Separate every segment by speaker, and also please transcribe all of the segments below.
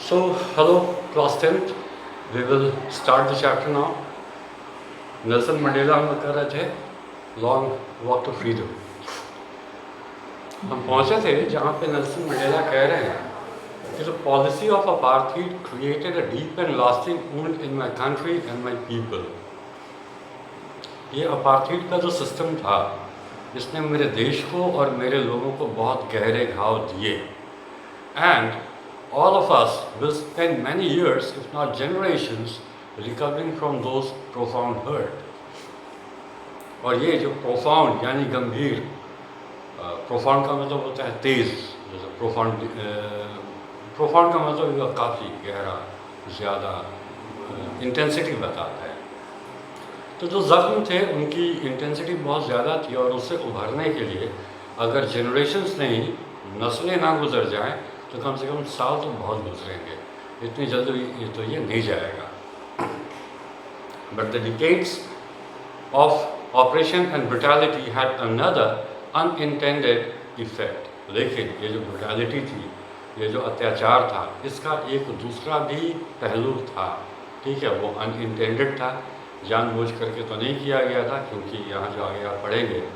Speaker 1: So, hello, class 10th. We will start the chapter now. Nelson Mandela हम कर रहे थे लॉन्ग वॉक टू फ्रीडम। हम पहुंचे थे जहां पे नेल्सन मंडेला कह रहे हैं कि the policy of apartheid created a deep and lasting wound in my country and my people. ये अपार्थाइड का जो सिस्टम था इसने मेरे देश को और मेरे लोगों को बहुत गहरे घाव दिए। And all of us will spend many years, if not generations, recovering from those profound hurt. और ये जो profound यानी गंभीर, profound का मतलब होता है तेज, जैसे profound का मतलब ये काफ़ी गहरा, ज़्यादा इंटेंसिटी बताता है। तो जो ज़ख्म थे उनकी इंटेंसिटी बहुत ज़्यादा थी और उससे उभरने के लिए अगर जनरेशन्स नहीं, नस्लें ना गुजर जाएं तो कम से कम साल तो बहुत गुजरेंगे, इतनी जल्दी तो ये नहीं जाएगा। But the decades of operation and brutality had another unintended effect. लेकिन ये जो ब्रुटैलिटी थी, ये जो अत्याचार था, इसका एक दूसरा भी पहलू था। ठीक है, वो अनइंटेंडेड था, जानबूझ करके तो नहीं किया गया था, क्योंकि यहाँ जो आगे आप पढ़ेंगे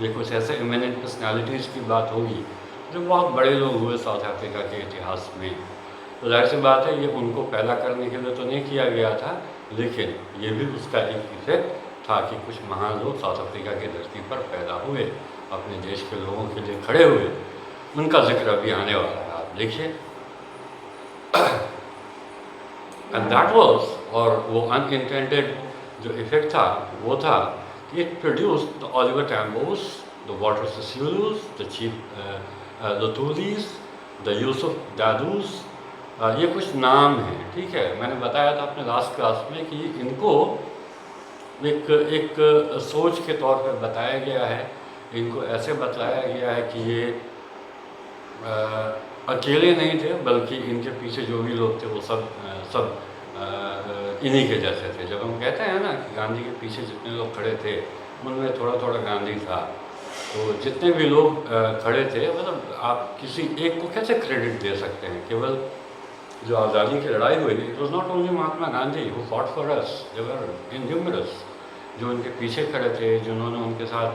Speaker 1: ये कुछ ऐसे इमिनेंट पर्सनैलिटीज़ की बात होगी जो बहुत बड़े लोग हुए साउथ अफ्रीका के इतिहास में। तो जाहिर सी बात है ये उनको पैदा करने के लिए तो नहीं किया गया था, लेकिन ये भी उसका एक इफेक्ट था कि कुछ महान लोग साउथ अफ्रीका की धरती पर पैदा हुए, अपने देश के लोगों के लिए खड़े हुए। उनका जिक्र अभी आने वाला है, आप देखिए। एंड दैट वाज, और वो अनइंटेंडेड जो इफेक्ट था वो था कि it produced the Oliver Tambos, the Walter Sisulus, the Chief Luthulis, the Yusuf Dadoos. ये कुछ नाम हैं, ठीक है। मैंने बताया था अपने लास्ट क्लास में कि इनको एक सोच के तौर पर बताया गया है। इनको ऐसे बताया गया है कि ये अकेले नहीं थे, बल्कि इनके पीछे जो भी लोग थे वो सब इन्हीं के जैसे थे। जब हम कहते हैं ना कि गांधी के पीछे जितने लोग खड़े थे उनमें थोड़ा थोड़ा गांधी था, तो जितने भी लोग खड़े थे, मतलब आप किसी एक को कैसे क्रेडिट दे सकते हैं। केवल जो आज़ादी की लड़ाई हुई, it was not only Mahatma Gandhi who fought for us, they were innumerable जो उनके पीछे खड़े थे, जिन्होंने उनके साथ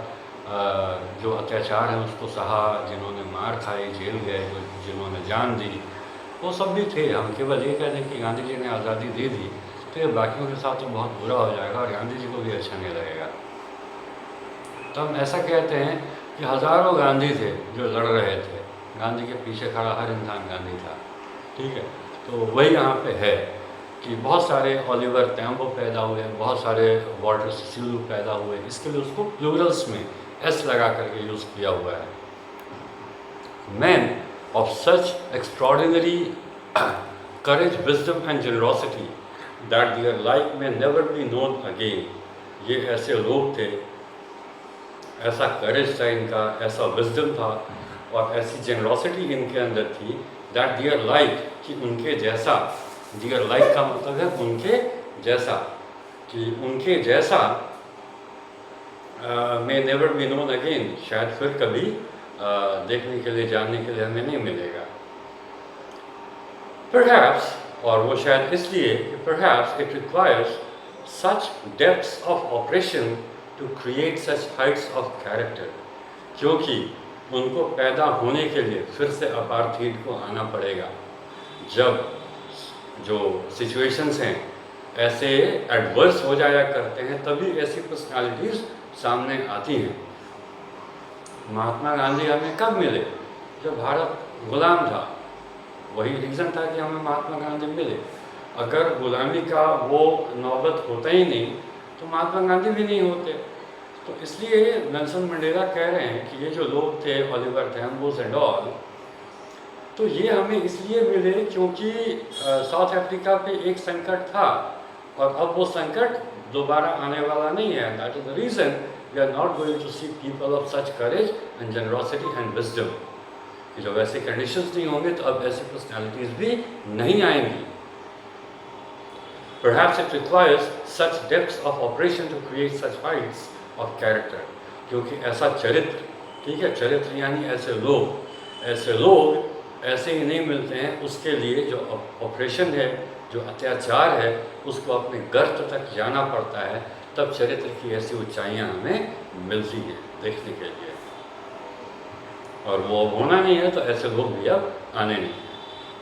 Speaker 1: जो अत्याचार है उसको सहा, जिन्होंने मार खाई, जेल गए, जिन्होंने जान दी, वो सब भी थे। हम केवल ये कह दें कि गांधी जी ने आज़ादी दे दी तो ये बाकियों के साथ तो बहुत बुरा हो जाएगा और गांधी जी को भी अच्छा नहीं लगेगा। तो हम ऐसा कहते हैं कि हज़ारों गांधी थे जो लड़ रहे थे, गांधी के पीछे खड़ा हर इंसान गांधी था, ठीक है। तो वही यहाँ पे है कि बहुत सारे ओलिवर टैम्बो पैदा हुए, बहुत सारे वाटर सेस्यूलू पैदा हुए। इसके लिए उसको प्लूरल्स में एस लगा करके यूज़ किया हुआ है। Man of such extraordinary courage, wisdom and generosity that their like may never be known again. ये ऐसे लोग थे, ऐसा करेज था इनका, ऐसा विजडम था और ऐसी जनरॉसिटी इनके अंदर थी दैट देयर लाइक, कि उनके जैसा, देयर लाइक का मतलब है उनके जैसा, कि उनके जैसा may never be known again, शायद फिर कभी देखने के लिए, जानने के लिए हमें नहीं मिलेगा। Perhaps, और वो शायद इसलिए कि perhaps it requires such depths of oppression to create such heights of character, क्योंकि उनको पैदा होने के लिए फिर से अपार्थाइड को आना पड़ेगा। जब जो सिचुएशंस हैं ऐसे एडवर्स हो जाया करते हैं, तभी ऐसी पर्सनालिटीज़ सामने आती हैं। महात्मा गांधी हमें कब मिले? जब भारत गुलाम था, वही रीज़न था कि हमें महात्मा गांधी मिले। अगर गुलामी का वो नौबत होता ही नहीं तो महात्मा गांधी भी नहीं होते। तो इसलिए नेल्सन मंडेला कह रहे हैं कि ये जो लोग थे, ओलिवर टैम्बोस एंड ऑल, तो ये हमें इसलिए मिले क्योंकि साउथ अफ्रीका पे एक संकट था और अब वो संकट दोबारा आने वाला नहीं है। That is the reason we are not going to see people of such courage and generosity and wisdom. जब ऐसे कंडीशंस नहीं होंगे तो अब ऐसी पर्सनैलिटीज़ भी नहीं आएंगी। Perhaps it requires such depths of operation to create such heights of character, क्योंकि ऐसा चरित्र, ठीक है, चरित्र यानी ऐसे लोग ऐसे ही नहीं मिलते हैं। उसके लिए जो ऑपरेशन है, जो अत्याचार है, उसको अपने गर्त तक जाना पड़ता है, तब चरित्र की ऐसी ऊंचाइयां हमें मिलती हैं देखने के लिए। और वो होना नहीं है तो ऐसे लोग भी अब आने नहीं हैं।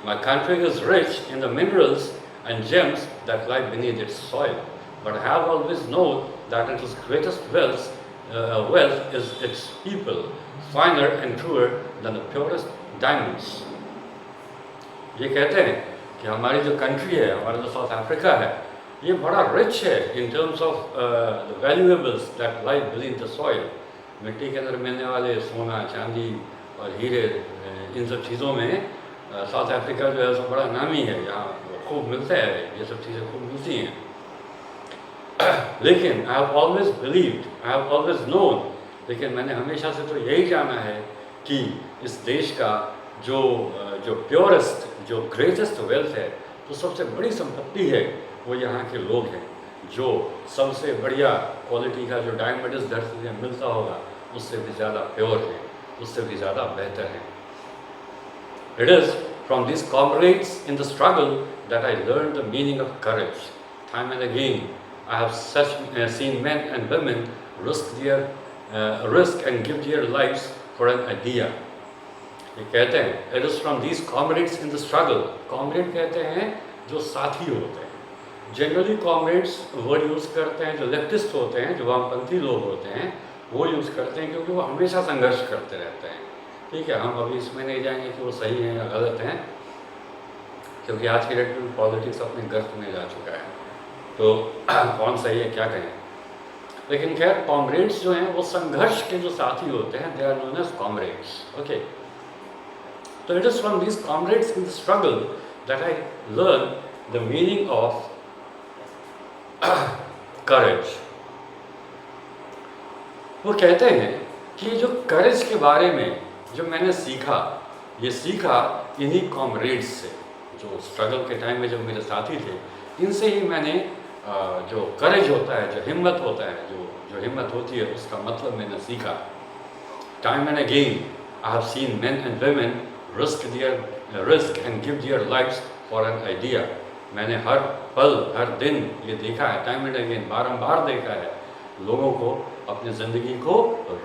Speaker 1: My country is rich in the minerals and gems that lie beneath its soil, but I have always known that its greatest wealth is its people, finer and truer than the purest diamonds. ये कहते हैं कि हमारी जो country है, हमारा जो south Africa है, ये बड़ा रिच है in terms of the valuables that lie beneath the soil. मिट्टी के अंदर मिलने वाले सोना, चांदी और हीरे, इन सब चीज़ों में साउथ अफ्रीका जो है उसमें बड़ा नामी है, यहाँ खूब मिलता है, ये सब चीज़ें खूब मिलती हैं। लेकिन I have always believed, I have always known, लेकिन मैंने हमेशा से तो यही जाना है कि इस देश का जो प्योरेस्ट, जो ग्रेटेस्ट वेल्थ है, जो सबसे बड़ी संपत्ति है, वो यहाँ के लोग हैं। जो सबसे बढ़िया क्वालिटी का जो डायमंड इस धरती में मिलता होगा, उससे भी ज़्यादा प्योर है, उससे भी ज़्यादा बेहतर है। It is from these comrades in the struggle that I learned the meaning of courage. Time and again, I have seen men and women risk and give their lives for an idea. ये कहते हैं, it is from these comrades in the struggle. Comrade कहते हैं जो साथी होते हैं। Generally comrades word use करते हैं जो लेफ्टिस्ट होते हैं, जो वामपंथी लोग होते हैं, वो यूज़ करते हैं, क्योंकि वो हमेशा संघर्ष करते रहते हैं। ठीक है, हम अभी इसमें नहीं जाएंगे कि वो सही हैं या गलत हैं, क्योंकि आज की डेट में पॉलिटिक्स अपने गर्त में जा चुका है, तो कौन सही है क्या कहें। लेकिन खैर, कॉमरेड्स जो हैं वो संघर्ष के जो साथी होते हैं, they are known as comrades. Okay, तो it is from these comrades in the struggle that I learn the meaning of courage. वो कहते हैं कि जो करेज के बारे में जो मैंने सीखा, ये सीखा इन्हीं कॉमरेड्स से, जो स्ट्रगल के टाइम में जो मेरे साथी थे, इनसे ही मैंने जो करेज होता है, जो हिम्मत होता है, जो हिम्मत होती है, उसका मतलब मैंने सीखा। Time and again I have seen main and women risk and give their lives for an idea. मैंने हर पल, हर दिन ये देखा है, टाइम एंड अगेन, बारंबार देखा है, लोगों को अपनी ज़िंदगी को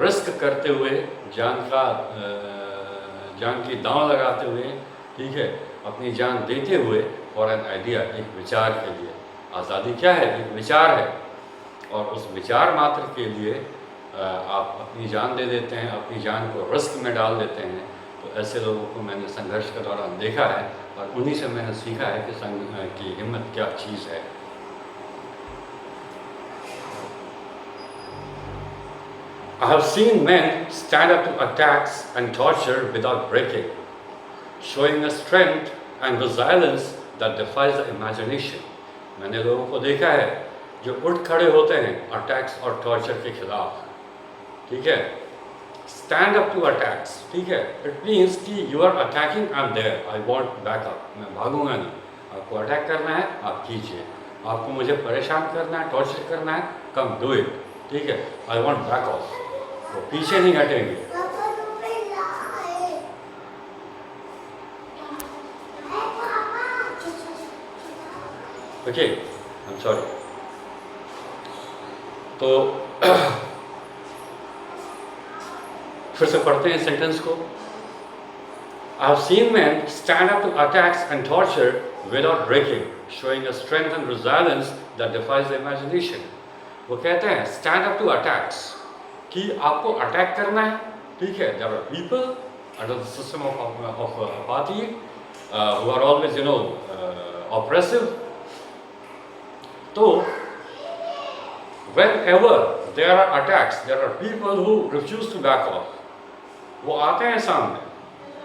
Speaker 1: रिस्क करते हुए, जान की दांव लगाते हुए, ठीक है, अपनी जान देते हुए फॉर एन आइडिया, एक विचार के लिए। आज़ादी क्या है? एक विचार है, और उस विचार मात्र के लिए आप अपनी जान दे देते हैं, अपनी जान को रिस्क में डाल देते हैं। तो ऐसे लोगों को मैंने संघर्ष के दौरान देखा है, और उन्हीं से मैंने सीखा है कि हिम्मत क्या चीज़ है। I have seen men stand up to attacks and torture without breaking, showing a strength and resilience that defies the imagination. मैंने लोगों को देखा है जो उठ खड़े होते हैं अटैक्स और टॉर्चर के खिलाफ, ठीक है, स्टैंड अप टू अटैक्स, ठीक है, इट मीन्स कि you are attacking, I am there, I want backup, मैं भागूंगा नहीं, आपको अटैक करना है आप कीजिए, आपको मुझे परेशान करना है, टॉर्चर करना है, कम डू इट, ठीक है, आई वांट बैक ऑफ, वो पीछे नहीं हटेंगे। Okay, I am sorry. तो फिर से पढ़ते हैं सेंटेंस को। I have seen men stand up to attacks and torture without breaking, showing a strength and resilience that defies the imagination. वो कहते हैं stand up to attacks, कि आपको अटैक करना है, ठीक है, there are people under the system of apartheid who are always, oppressive. तो whenever there are attacks, there are people who refuse to back off. वो आते हैं सामने,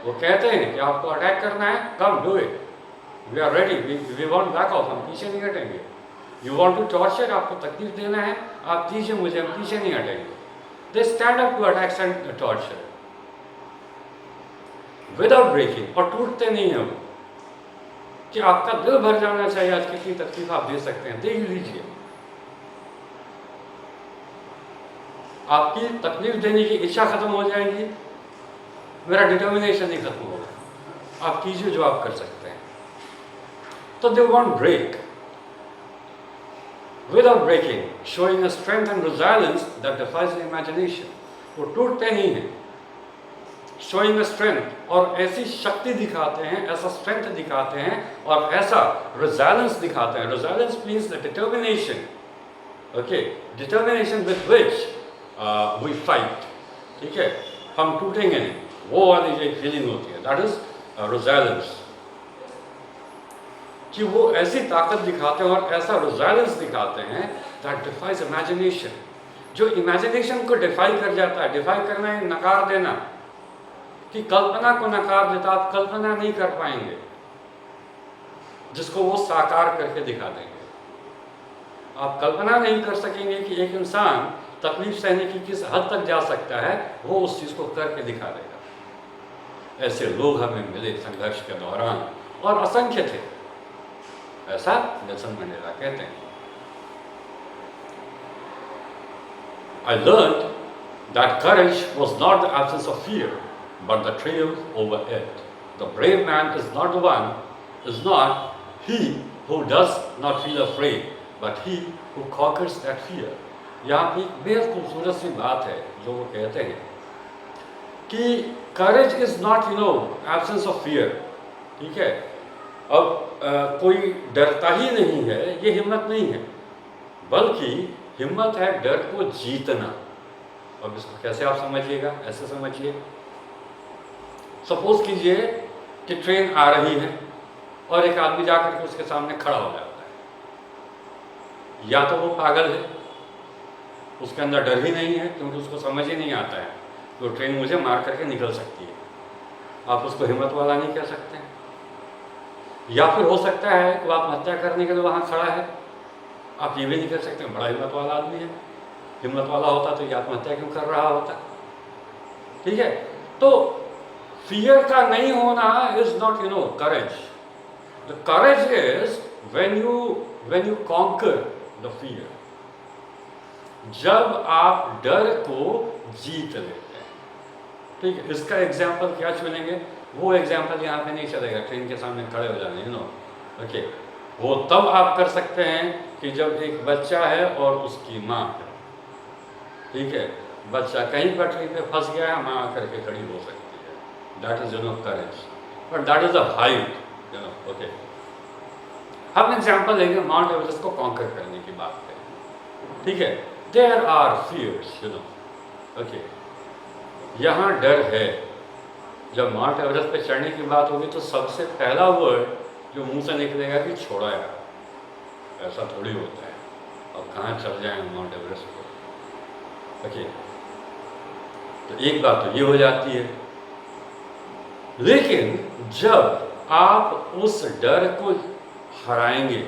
Speaker 1: वो कहते हैं कि आपको अटैक करना है, come do it, we are ready, we want back off, हम पीछे नहीं हटेंगे। यू वांट टू टॉर्चर, आपको तकलीफ देना है, आप दीजिए मुझे, हम पीछे नहीं हटेंगे। They stand up to attacks and torture without breaking, और टूटते नहीं हैं वो, कि आपका दिल भर जाना चाहिए, आज कितनी तकलीफ आप दे सकते हैं, दे ही लीजिए। आपकी तकलीफ देने की इच्छा खत्म हो जाएगी, मेरा डिटर्मिनेशन ही खत्म होगा। आप कीजिए जो आप कर सकते हैं। तो they won't break without breaking, showing a strength and resilience that defies the imagination. वो टूटते नहीं हैं, showing a strength, और ऐसी शक्ति दिखाते हैं, ऐसा strength दिखाते हैं, और ऐसा resilience दिखाते हैं. Resilience means the determination, okay, determination with which we fight. ठीक है, हम टूटेंगे नहीं, वो वाली जो फीलिंग होती है, that is resilience. कि वो ऐसी ताकत दिखाते हैं और ऐसा रिज़ाइलेंस दिखाते हैं दैट डिफाइज इमेजिनेशन, जो इमेजिनेशन को डिफाई कर जाता है. डिफाई करना है नकार देना, कि कल्पना को नकार देता, आप कल्पना नहीं कर पाएंगे जिसको वो साकार करके दिखा देंगे. आप कल्पना नहीं कर सकेंगे कि एक इंसान तकलीफ सहने की किस हद तक जा सकता है, वो उस चीज़ को करके दिखा देगा. ऐसे लोग हमें मिले संघर्ष के दौरान और असंख्य थे, ऐसा नेल्सन मंडेला कहते हैं. I learned that courage was not the absence of fear, but the triumph over it. The brave man is not he who does not feel afraid, but he who conquers that fear. यहाँ पे एक बेहद खूबसूरत सी बात है जो वो कहते हैं कि courage is not absence of fear. ठीक है, अब कोई डरता ही नहीं है, ये हिम्मत नहीं है, बल्कि हिम्मत है डर को जीतना. अब इसको कैसे आप समझिएगा, ऐसे समझिए. सपोज कीजिए कि ट्रेन आ रही है और एक आदमी जाकर के उसके सामने खड़ा हो जाता है. या तो वो पागल है, उसके अंदर डर ही नहीं है, क्योंकि उसको समझ ही नहीं आता है कि ट्रेन मुझे मार करके निकल सकती है. आप उसको हिम्मत वाला नहीं कह सकते. या फिर हो सकता है कि आत्महत्या करने के लिए वहाँ खड़ा है, आप ये भी नहीं कर सकते बड़ा हिम्मत वाला आदमी है. हिम्मत वाला होता तो ये आत्महत्या क्यों कर रहा होता. ठीक है, तो फियर का नहीं होना is not courage. The courage is when you conquer the fear, जब आप डर को जीत लेते हैं. ठीक है, इसका एग्जाम्पल क्या चुनेंगे, वो एग्जाम्पल यहाँ पे नहीं चलेगा. ट्रेन के सामने खड़े हो जाने ओके, वो तब आप कर सकते हैं कि जब एक बच्चा है और उसकी माँ है. ठीक है, बच्चा कहीं पटरी पे फंस गया है, माँ आकर के खड़ी हो सकती है. That is courage, but that is a height. Okay, हम एग्जाम्पल लेंगे माउंट एवरेस्ट को कॉन्कर करने की बात करें. ठीक है, देयर आर फियर्स. ओके, यहाँ डर है. जब माउंट एवरेस्ट पे चढ़ने की बात होगी तो सबसे पहला वर्ड जो मुंह से निकलेगा कि छोड़ा यार, ऐसा थोड़ी होता है, अब कहाँ चढ़ जाएंगे माउंट एवरेस्ट को. ओके, तो एक बात तो ये हो जाती है. लेकिन जब आप उस डर को हराएंगे,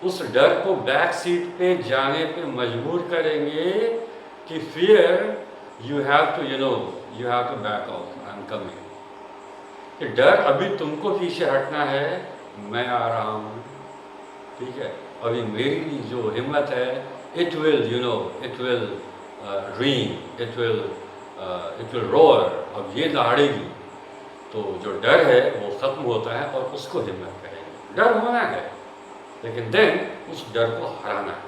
Speaker 1: उस डर को बैक सीट पे जाने पे मजबूर करेंगे कि fear you have to back off, I am coming. कि डर अभी तुमको पीछे हटना है, मैं आ रहा हूँ. ठीक है, अभी मेरी जो हिम्मत है, it will reign, it will roar. अब ये दहाड़ेगी तो जो डर है वो ख़त्म होता है और उसको हिम्मत करेंगे. डर होना है, लेकिन देन उस डर को हराना है,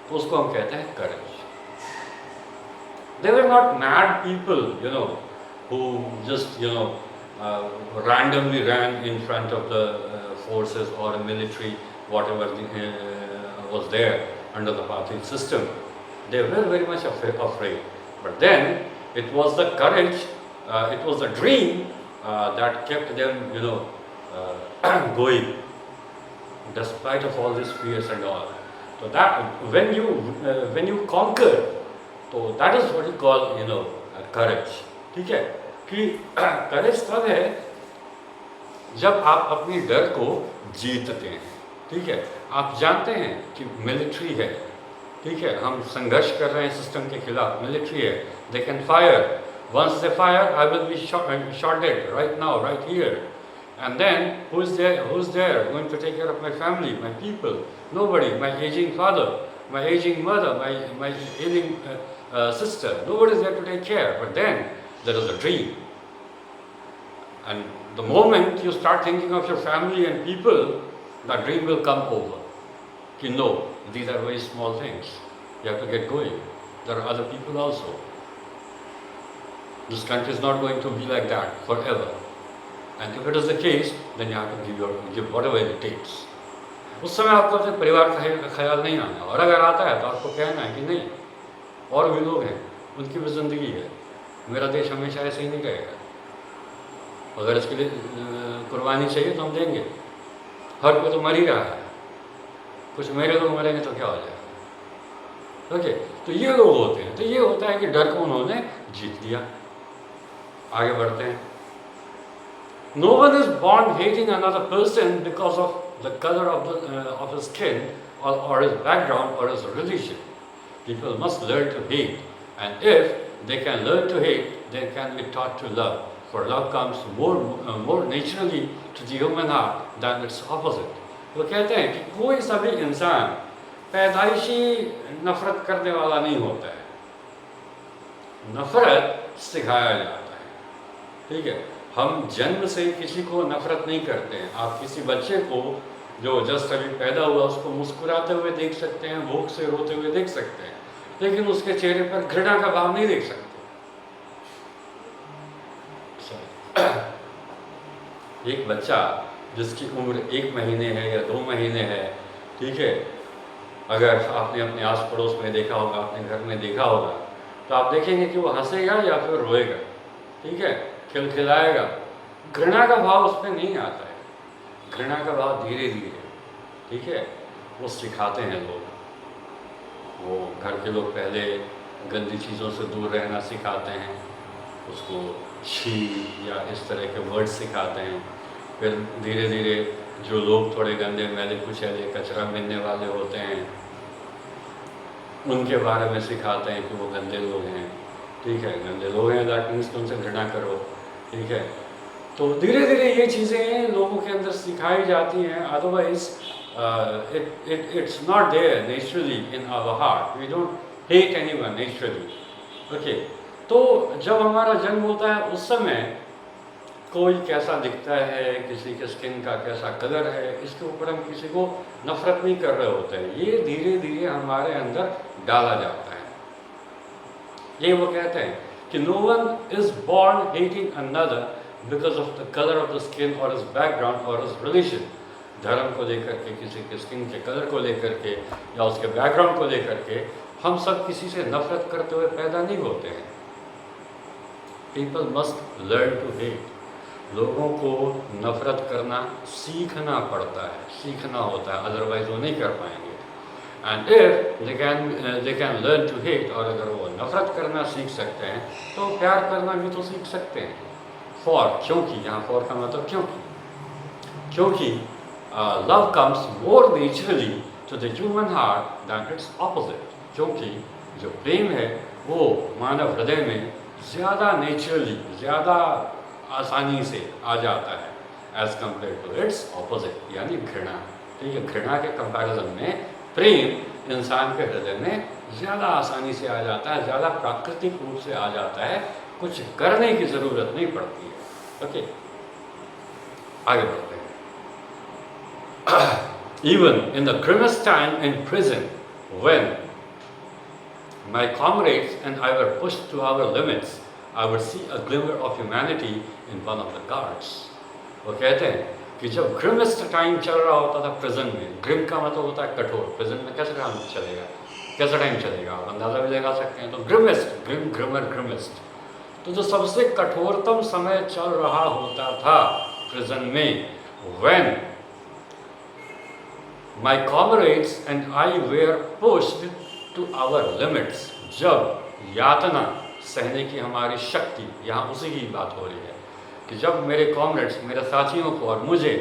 Speaker 1: तो उसको हम कहते हैं करेज. They were not mad people, who just, randomly ran in front of the forces or a military, whatever was there under the Pathin system. They were very much afraid. But then it was the courage, it was the dream that kept them, going, despite of all these fears and all. So that when you conquer, तो that is what you call courage. ठीक है, कि करेज तब है जब आप अपनी डर को जीतते हैं. ठीक है, आप जानते हैं कि मिलिट्री है. ठीक है, हम संघर्ष कर रहे हैं सिस्टम के खिलाफ. मिलिट्री है, they can fire. Once they fire, I will be shotted right now, right here. And then who is there going to take care of my family, my people? Nobody. My aging father, my aging mother, my ailing sister. Nobody is there to take care. But then there is a dream, and The moment you start thinking of your family and people, the dream will come over. You know, these are very small things. You have to get going. There are other people also. This country is not going to be like that forever. And if it is the case, then you have to give whatever it takes. उस समय आपको अपने परिवार का ख्याल नहीं आना, और अगर आता है तो आपको कहना है कि नहीं, और भी लोग हैं, उनकी भी ज़िंदगी है, मेरा देश हमेशा ऐसे ही नहीं रहेगा। अगर इसके लिए कुर्बानी चाहिए तो हम देंगे। हर कोई तो मर ही रहा है, कुछ मेरे लोग मरेंगे तो क्या हो जाएगा। ओके, तो ये लोग होते हैं। तो ये होता है कि डर को उन्होंने जीत लिया। आगे बढ़ते हैं। No one is born hating another person because of the color of his skin or his background or his religion. People must learn to hate, and if they can learn to hate, they can be taught to love. For love comes more naturally to the human heart than its opposite. वो कहते हैं कि कोई सा भी इंसान पैदाइशी नफरत करने वाला नहीं होता है, नफरत सिखाया जाता है। ठीक है, हम जन्म से किसी को नफरत नहीं करते हैं। आप किसी बच्चे को जो जस्ट अभी पैदा हुआ उसको मुस्कुराते हुए देख सकते हैं, भूख से रोते हुए देख सकते हैं, लेकिन उसके चेहरे पर घृणा का भाव नहीं देख सकते। एक बच्चा जिसकी उम्र 1 महीने है या 2 महीने है, ठीक है, अगर आपने अपने आस पड़ोस में देखा होगा, अपने घर में देखा होगा, तो आप देखेंगे कि वो हंसेगा या फिर रोएगा, ठीक है, खिलखिलाएगा। घृणा का भाव उसमें नहीं आता है। घृणा का भाव धीरे धीरे, ठीक है, वो सिखाते हैं लोग। वो घर के लोग पहले गंदी चीज़ों से दूर रहना सिखाते हैं, उसको छी या इस तरह के वर्ड सिखाते हैं। फिर धीरे धीरे जो लोग थोड़े गंदे मैले कुचैले कचरा मिलने वाले होते हैं, उनके बारे में सिखाते हैं कि वो गंदे लोग हैं, ठीक है, गंदे लोग हैं, दैट मीन्स कि उनसे घृणा करो, ठीक है। तो धीरे धीरे ये चीज़ें लोगों के अंदर सिखाई जाती हैं। Otherwise it's not there naturally in our heart, we don't hate anyone naturally. Okay, तो जब हमारा जन्म होता है उस समय कोई कैसा दिखता है, किसी के स्किन का कैसा कलर है, इसके ऊपर हम किसी को नफरत नहीं कर रहे होते हैं। ये धीरे धीरे हमारे अंदर डाला जाता है। ये वो कहते हैं कि no one is born hating another because of the colour of the skin और हिज बैकग्राउंड और हिज रिलीजन। धर्म को लेकर के, किसी के स्किन के कलर को लेकर के या उसके बैकग्राउंड को लेकर के हम सब किसी से नफरत करते हुए पैदा नहीं होते हैं। People must learn to hate. लोगों को नफरत करना सीखना पड़ता है, सीखना होता है, अदरवाइज वो नहीं कर पाएंगे। And if they can learn to hate, और अगर वो नफरत करना सीख सकते हैं तो प्यार करना भी तो सीख सकते हैं। फॉर, क्योंकि, यहाँ फॉर का मतलब क्योंकि love comes more naturally to the human heart than its opposite. क्योंकि जो प्रेम है वो मानव हृदय में ज़्यादा नेचुरली, ज़्यादा आसानी से आ जाता है as compare to its opposite, यानी घृणा। ठीक है, घृणा के कंपैरिजन में प्रेम इंसान के हृदय में ज़्यादा आसानी से आ जाता है, ज़्यादा प्राकृतिक रूप से आ जाता है, कुछ करने की ज़रूरत नहीं पड़ती है। ओके, आगे बढ़ते हैं। Even in the grimmest time in prison, when my comrades and I were pushed to our limits, I would see a glimmer of humanity in one of the guards. वो कहते हैं कि जब ग्रिमेस्ट टाइम चल रहा होता था प्रिजन में, ग्रिम का मतलब होता है कठोर, प्रिजन में कैसे काम चलेगा, कैसा टाइम चलेगा, आप अंदाज़ा भी लगा सकते हैं। तो ग्रिमेस्ट, ग्रिम, ग्रिमर, ग्रिमेस्ट, तो जो सबसे कठोरतम समय चल रहा होता था प्रिजन में, when my comrades and I were pushed to our limits, जब यातना सहने की हमारी शक्ति, यहाँ उसी की बात हो रही है कि जब मेरे कॉमरेड्स, मेरे साथियों को और मुझे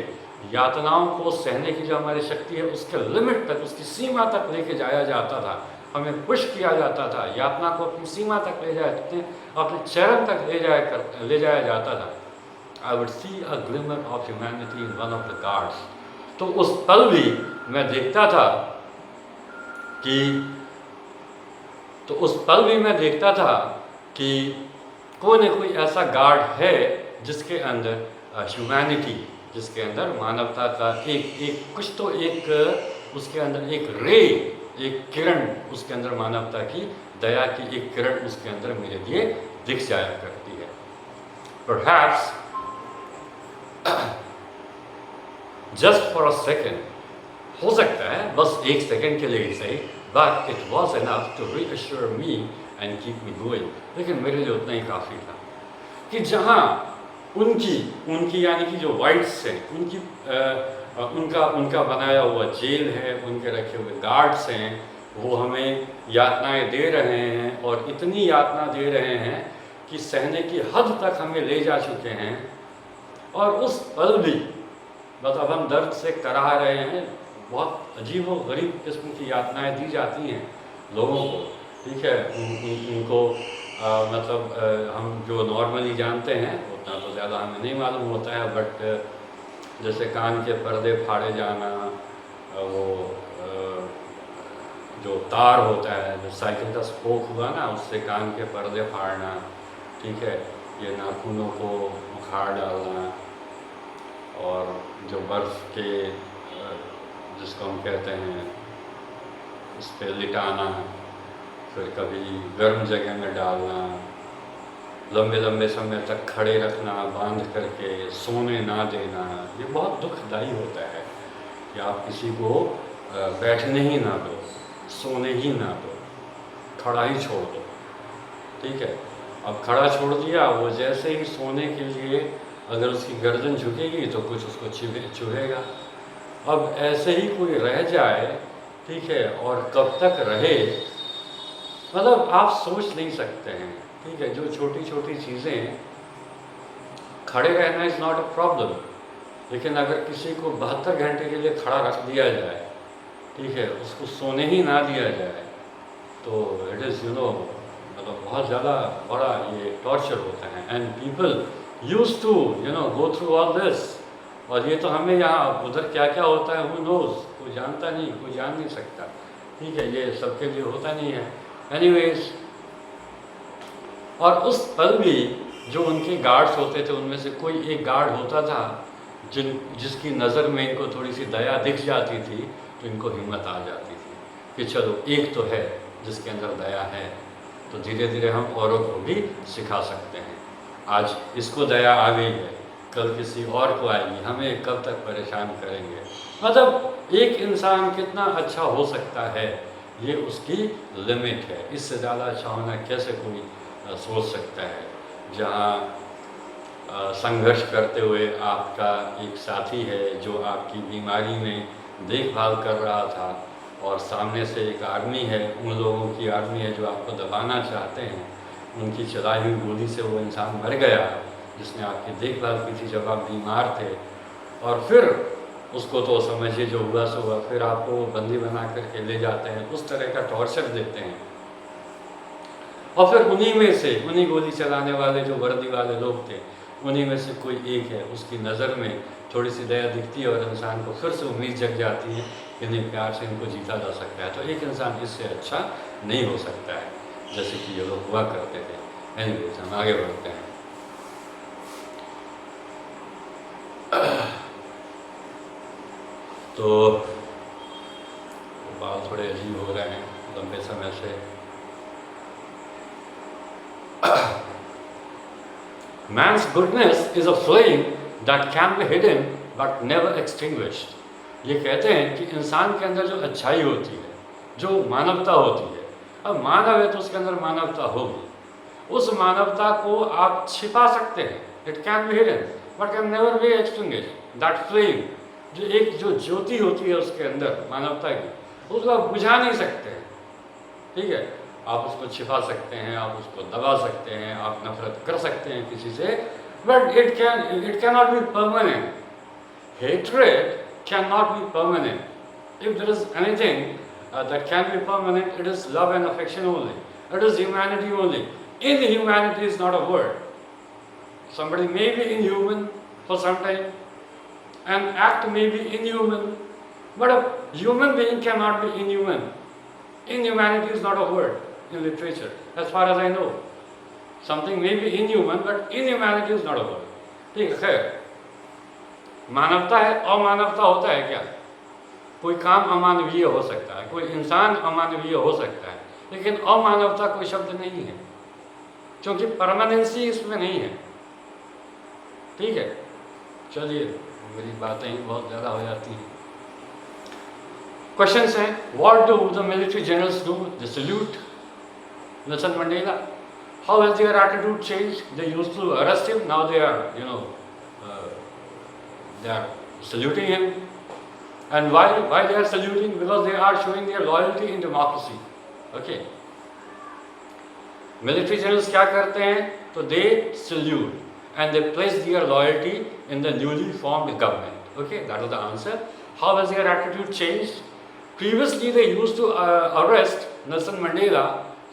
Speaker 1: यातनाओं को सहने की जो हमारी शक्ति है उसके लिमिट तक, उसकी सीमा तक लेके जाया जाता था, हमें पुश किया जाता था, यातना को अपनी सीमा तक ले जाते, अपने चरम तक ले जाया जाता था। I would see a glimmer of humanity in one of the guards. तो उस पल भी मैं देखता था कि कोई न कोई ऐसा गार्ड है जिसके अंदर ह्यूमैनिटी, जिसके अंदर मानवता का एक कुछ तो एक उसके अंदर एक रे, एक किरण उसके अंदर मानवता की दया की एक किरण उसके अंदर मेरे लिए दिख जाया करती है। Perhaps just for a second, हो सकता है बस एक सेकंड के लिए ही सही, but it was enough to reassure me and keep me going। लेकिन मेरे लिए उतना ही काफ़ी था कि जहाँ उनकी यानी कि जो वाइट्स हैं, उनका बनाया हुआ जेल है, उनके रखे हुए गार्ड्स हैं, वो हमें यातनाएं दे रहे हैं और इतनी यातना दे रहे हैं कि सहने की हद तक हमें ले जा चुके हैं, और उस पल भी मतलब हम दर्द से कराह रहे हैं। बहुत अजीब व गरीब किस्म की यातनाएं दी जाती हैं लोगों को, ठीक है। उनको मतलब हम जो नॉर्मली जानते हैं उतना तो ज़्यादा हमें नहीं मालूम होता है, बट जैसे कान के पर्दे फाड़े जाना, वो जो तार होता है, जो साइकिल का स्पोक हुआ ना, उससे कान के पर्दे फाड़ना, ठीक है, ये नाखूनों को उखाड़ डालना, और जो बर्फ़ के जिसको हम कहते हैं उस पर लिटाना, फिर कभी गर्म जगह में डालना, लंबे लंबे समय तक खड़े रखना बांध करके, सोने ना देना, ये बहुत दुखदाई होता है कि आप किसी को बैठने ही ना दो, सोने ही ना दो, खड़ा ही छोड़ दो, ठीक है। अब खड़ा छोड़ दिया, वो जैसे ही सोने के लिए अगर उसकी गर्दन झुकेगी तो कुछ उसको चुभेगा। अब ऐसे ही कोई रह जाए, ठीक है, और कब तक रहे, मतलब आप सोच नहीं सकते हैं, ठीक है। जो छोटी छोटी चीज़ें, खड़े रहना इज़ नॉट अ प्रॉब्लम, लेकिन अगर किसी को 72 घंटे के लिए खड़ा रख दिया जाए, ठीक है, उसको सोने ही ना दिया जाए, तो इट इज़ मतलब बहुत ज़्यादा बड़ा ये टॉर्चर होता है। And people use to go through all this, और ये तो हमें यहाँ उधर क्या क्या होता है हु नोज़, कोई जानता नहीं, कोई जान नहीं सकता, ठीक है, ये सबके लिए होता नहीं है। एनीवेज, और उस पल भी जो उनके गार्ड्स होते थे, उनमें से कोई एक गार्ड होता था जिसकी नज़र में इनको थोड़ी सी दया दिख जाती थी, तो इनको हिम्मत आ जाती थी कि चलो एक तो है जिसके अंदर दया है, तो धीरे धीरे हम औरों को भी सिखा सकते हैं। आज इसको दया आ गई है, कल किसी और को आएगी, हमें कब तक परेशान करेंगे। मतलब एक इंसान कितना अच्छा हो सकता है, ये उसकी लिमिट है, इससे ज़्यादा अच्छा होना कैसे कोई सोच सकता है। जहाँ संघर्ष करते हुए आपका एक साथी है जो आपकी बीमारी में देखभाल कर रहा था, और सामने से एक आर्मी है, उन लोगों की आर्मी है जो आपको दबाना चाहते हैं, उनकी चलाई हुई गोली से वो इंसान मर गया जिसने आपकी देखभाल की थी जब आप बीमार थे, और फिर उसको तो समझिए जो हुआ सो हुआ, फिर आपको बंदी बना करके ले जाते हैं, उस तरह का टॉर्चर देते हैं। और फिर उन्हीं गोली चलाने वाले जो वर्दी वाले लोग थे, उन्हीं में से कोई एक है, उसकी नज़र में थोड़ी सी दया दिखती है और इंसान को फिर से उम्मीद जग जाती है कि नहीं, प्यार से इनको जीता जा सकता है। तो एक इंसान इससे अच्छा नहीं हो सकता है, जैसे कि ये लोग हुआ करते थे। एनीवेज, हम आगे बढ़ते हैं। तो बाल थोड़े अजीब हो रहे हैं लंबे समय से। Man's goodness is a flame that can be hidden but never extinguished। ये कहते हैं कि इंसान के अंदर जो अच्छाई होती है, जो मानवता होती है, अब मानव है तो उसके अंदर मानवता होगी, उस मानवता को आप छिपा सकते हैं, it can be hidden but can never be extinguished. That flame, जो ज्योति होती है उसके अंदर मानवता की, उसको आप बुझा नहीं सकते हैं, ठीक है। आप उसको छिपा सकते हैं, आप उसको दबा सकते हैं, आप नफरत कर सकते हैं किसी से, but it can not be permanent. Hatred can not be permanent. If there is anything that can be permanent, it is love and affection only, it is humanity only. Inhumanity is not a word. Somebody may be inhuman for some time, an act may be inhuman, but a human being cannot be inhuman. Inhumanity is not a word in literature, as far as I know. Something may be inhuman, but inhumanity is not a word. ठीक है, खैर, मानवता है, अमानवता होता है क्या? कोई काम अमानवीय हो सकता है, कोई इंसान अमानवीय हो सकता है, लेकिन अमानवता कोई शब्द नहीं है, क्योंकि परमानेंसी इसमें नहीं है। ठीक है, चलिए मेरी बातें बहुत ज़्यादा हो जाती हैं। क्वेश्चंस हैं, what do the military generals do? They salute Nelson Mandela. How has their attitude change? They used to arrest him, now they are they are saluting him. And why they are saluting? Because they are showing their loyalty in democracy. Okay. Military generals क्या करते हैं? तो they salute and they place their loyalty in the newly formed government. Okay, that was the answer. How has their attitude changed? Previously they used to arrest Nelson Mandela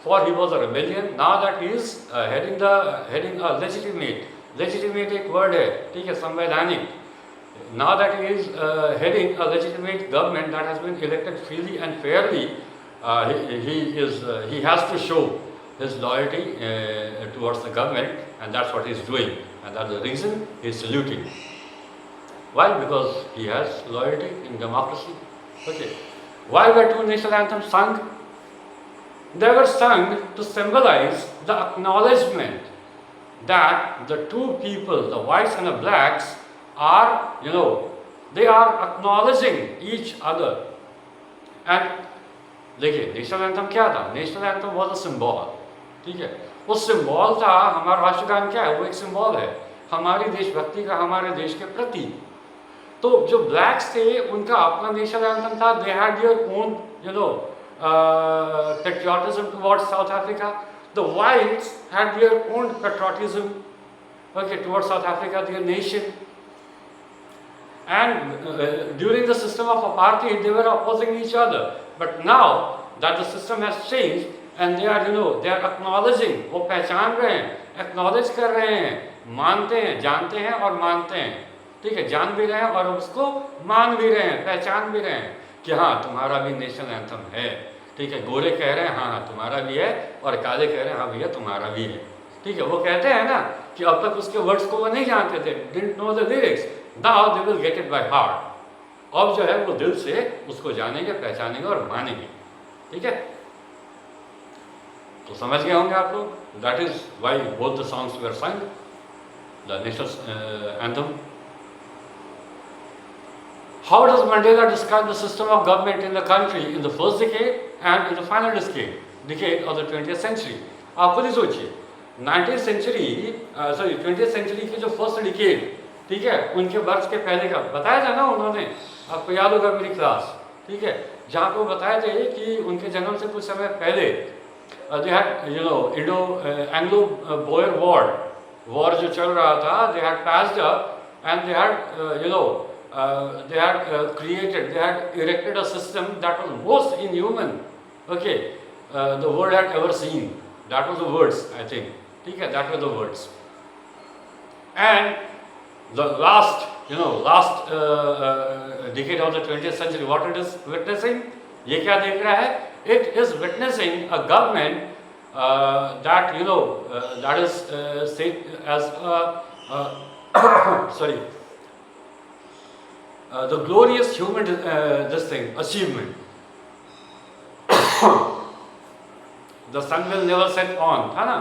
Speaker 1: for he was a rebellion. Now that he is heading a legitimate एक word है, ठीक है, संवैधानिक. Now that he is heading a legitimate government that has been elected freely and fairly, he has to show his loyalty towards the government, and that's what he is doing, and that's the reason he is saluting. Why? Because he has loyalty in democracy. Okay. Why were two national anthems sung? They were sung to symbolize the acknowledgement that the two people, the whites and the blacks, are, they are acknowledging each other. And देखिए, national anthem क्या था? National anthem was a symbol, ठीक है, वो symbol था. हमारा राष्ट्रगान क्या है? वो एक सिंबल है हमारी देशभक्ति का, हमारे देश के प्रति. तो जो ब्लैक्स थे उनका अपना नेशनल एंथम था. They had their own patriotism towards South Africa. The whites had their own patriotism, okay, towards South Africa, their nation. And during the system of apartheid, they were opposing each other. But now that the system has changed, and they are, they are acknowledging, वो पहचान रहे हैं, acknowledge कर रहे हैं, मानते हैं, जानते हैं और मानते हैं. ठीक है, जान भी रहे हैं और उसको मान भी रहे हैं, पहचान भी रहे हैं कि हाँ तुम्हारा भी नेशनल एंथम है. ठीक है, गोरे कह रहे हैं हाँ हाँ तुम्हारा भी है, और काले कह रहे हैं हाँ भैया तुम्हारा भी है. ठीक है, वो कहते हैं ना कि अब तक उसके वर्ड्स को वो नहीं जानते थे, didn't know the lyrics. Now they will get it by heart. अब जो है वो दिल से उसको जानेंगे, पहचानेंगे और मानेंगे. ठीक है, तो समझ गए होंगे आप लोग. That is why both the songs were sung, the national anthem. How does Mandela describe the system of government in the country in the first decade and in the final decade of the 20th century? आप खुद ही सोचिए, 19th century, 20th century की जो first decade, ठीक है, उनके birth के पहले का बताया था ना उन्होंने, आपको याद होगा मेरी क्लास. ठीक है, जहाँ को बताए थे कि उनके जन्म से कुछ समय पहले they had, Anglo Boyer war जो चल रहा था, they had passed up and they had they had they had erected a system that was most inhuman, okay, the world had ever seen. That was the words, I think. ठीक है, that were the words. And the last decade of the 20th century, what it is witnessing? ये क्या देख रहा है? It is witnessing a government that that is said as sorry. The glorious human achievement. The sun will never set on, था ना,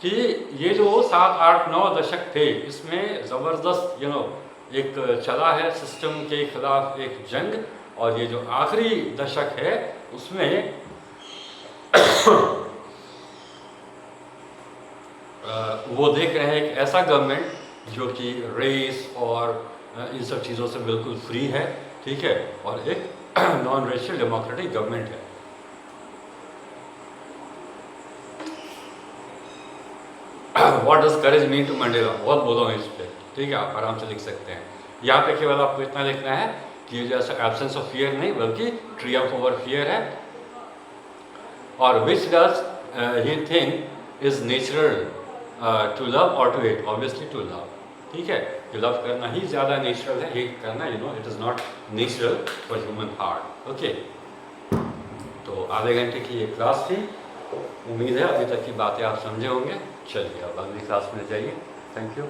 Speaker 1: कि ये जो 7, 8, 9 दशक थे, इसमें ज़बरदस्त एक चला है सिस्टम के खिलाफ एक जंग, और ये जो आखिरी दशक है उसमें वो देख रहे हैं एक ऐसा गवर्नमेंट जो कि रेस और इन सब चीज़ों से बिल्कुल फ्री है. ठीक है, और एक नॉन रेशियल डेमोक्रेटिक गवर्नमेंट है. What does courage mean to Mandela? बहुत बोलो है इस पर. ठीक है, आप आराम से लिख सकते हैं. यहाँ पे केवल आपको इतना लिखना है कि ये जैसा एब्सेंस ऑफ फियर नहीं, बल्कि ट्रियम्फ ओवर फियर है. और which does he think is natural to love और to hate? Obviously to love. ठीक है, लव करना ही ज़्यादा नेचुरल है, हेट करना it is not natural for human heart. Okay, तो आधे घंटे की ये क्लास थी. उम्मीद है अभी तक की बातें आप समझे होंगे. चलिए अब अगली क्लास में जाइए. Thank you.